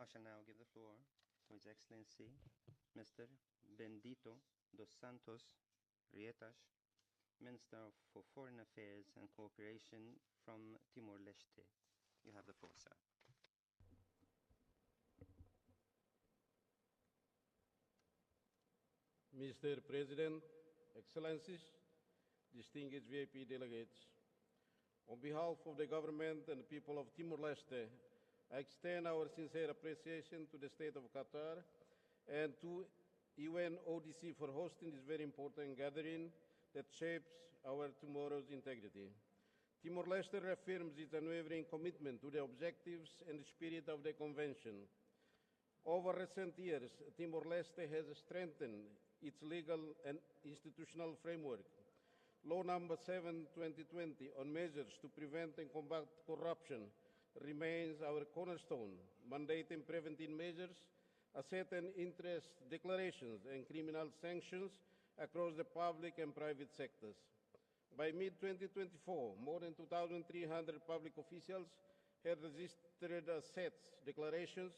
shall now give the floor to His Excellency, Mr. Bendito dos Santos Freitas, Minister for Foreign Affairs and Cooperation from Timor-Leste. You have the floor, sir. Mr. President, Excellencies, distinguished VIP delegates, on behalf of the government and the people of Timor-Leste, I extend our sincere appreciation to the State of Qatar and to UNODC for hosting this very important gathering that shapes our tomorrow's integrity. Timor-Leste reaffirms its unwavering commitment to the objectives and the spirit of the Convention. Over recent years, Timor-Leste has strengthened its legal and institutional framework. Law number 7/2020 on measures to prevent and combat corruption remains our cornerstone, mandating preventive measures, asset and interest declarations, and criminal sanctions across the public and private sectors. By mid-2024, more than 2,300 public officials had registered assets declarations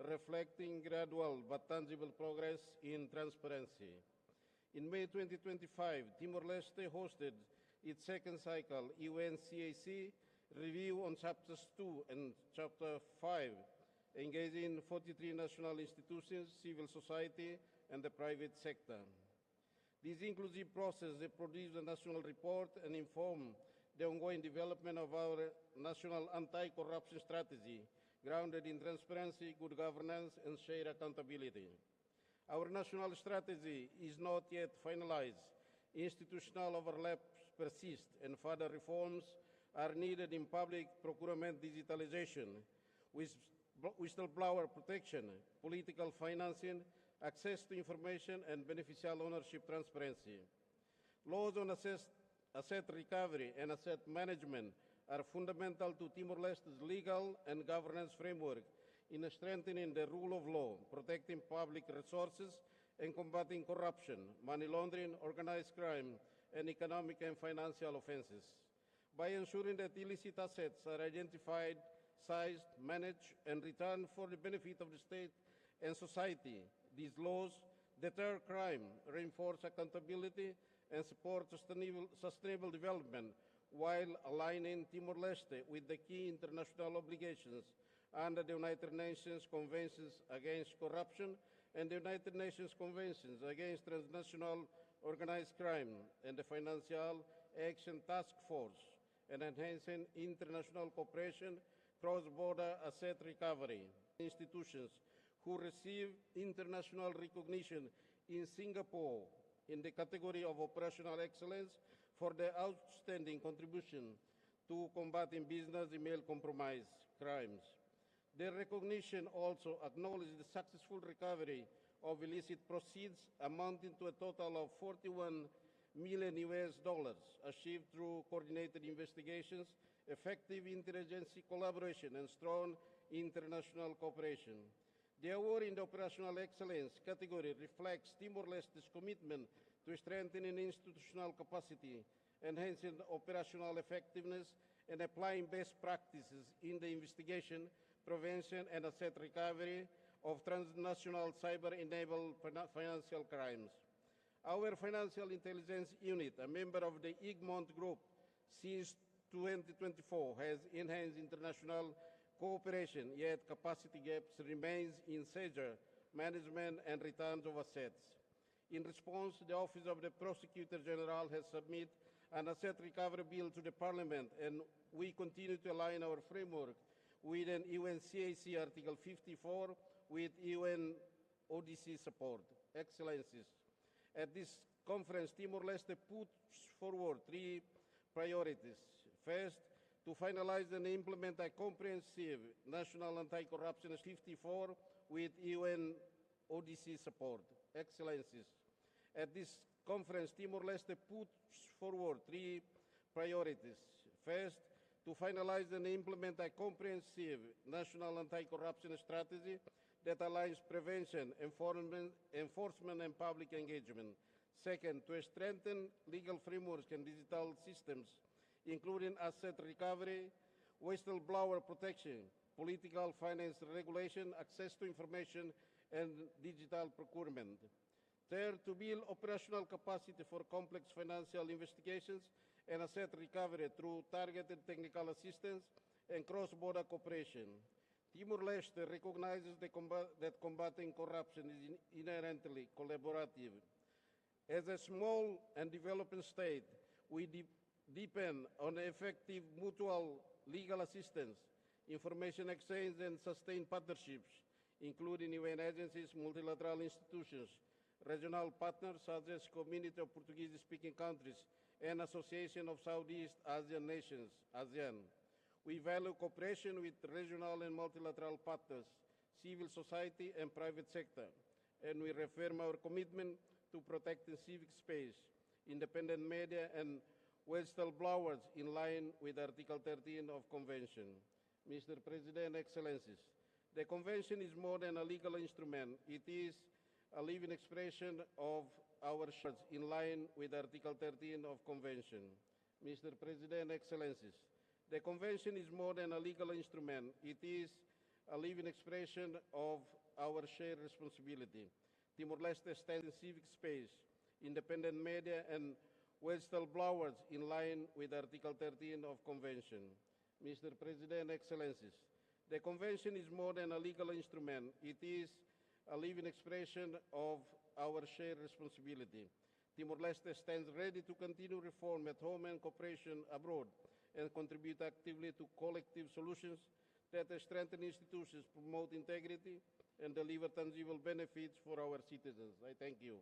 reflecting gradual but tangible progress in transparency. In May 2025, Timor-Leste hosted its second cycle UNCAC review on Chapters 2 and Chapter 5, engaging 43 national institutions, civil society, and the private sector. This inclusive process produced a national report and informed the ongoing development of our national anti-corruption strategy, grounded in transparency, good governance, and shared accountability. Our national strategy is not yet finalized. Institutional overlaps persist, and further reforms are needed in public procurement digitalization, whistleblower protection, political financing, access to information, and beneficial ownership transparency. Laws on asset recovery and asset management are fundamental to Timor-Leste's legal and governance framework in strengthening the rule of law, protecting public resources, and combating corruption, money laundering, organized crime, and economic and financial offenses. By ensuring that illicit assets are identified, seized, managed, and returned for the benefit of the state and society, these laws deter crime, reinforce accountability, and support sustainable development while aligning Timor-Leste with the key international obligations under the United Nations Conventions Against Corruption and the United Nations Conventions Against Transnational Organized Crime and the Financial Action Task Force, and enhancing international cooperation, cross-border asset recovery. Institutions who receive international recognition in Singapore in the category of operational excellence for their outstanding contribution to combating business email compromise crimes. Their recognition also acknowledges the successful recovery of illicit proceeds amounting to a total of $41 million achieved through coordinated investigations, effective interagency collaboration, and strong international cooperation. The award in the operational excellence category reflects Timor-Leste's commitment to strengthening institutional capacity, enhancing operational effectiveness, and applying best practices in the investigation, prevention, and asset recovery of transnational cyber-enabled financial crimes. Our Financial Intelligence Unit, a member of the Egmont Group since 2024, has enhanced international cooperation, yet capacity gaps remains in seizure, management, and returns of assets. In response, the Office of the Prosecutor General has submitted an asset recovery bill to the Parliament, and we continue to align our framework with an UNCAC Article 54 with UNODC support. Excellencies, at this conference, Timor-Leste puts forward three priorities. First, to finalize and implement a comprehensive national anti-corruption 54 with UNODC support. Excellencies, at this conference, Timor-Leste puts forward three priorities. First, to finalize and implement a comprehensive national anti-corruption strategy that aligns prevention, enforcement, and public engagement. Second, to strengthen legal frameworks and digital systems, including asset recovery, whistleblower protection, political finance regulation, access to information, and digital procurement. Third, to build operational capacity for complex financial investigations and asset recovery through targeted technical assistance and cross-border cooperation. Timor-Leste recognizes that combating corruption is inherently collaborative. As a small and developing state, we depend on effective mutual legal assistance, information exchange, and sustained partnerships, including UN agencies, multilateral institutions, regional partners such as Community of Portuguese-speaking countries, and Association of Southeast Asian Nations, ASEAN. We value cooperation with regional and multilateral partners, civil society, and private sector, and we reaffirm our commitment to protecting civic space, independent media, and whistleblowers in line with Article 13 of Convention. Mr. President, Excellencies, the Convention is more than a legal instrument. It is a living expression of our shares in line with Article 13 of Convention. Mr. President, Excellencies, the Convention is more than a legal instrument. It is a living expression of our shared responsibility. Timor-Leste stands in civic space, independent media, and whistleblowers in line with Article 13 of Convention. Mr. President, Excellencies, the Convention is more than a legal instrument. It is a living expression of our shared responsibility. Timor-Leste stands ready to continue reform at home and cooperation abroad, and contribute actively to collective solutions that strengthen institutions, promote integrity, and deliver tangible benefits for our citizens. I thank you.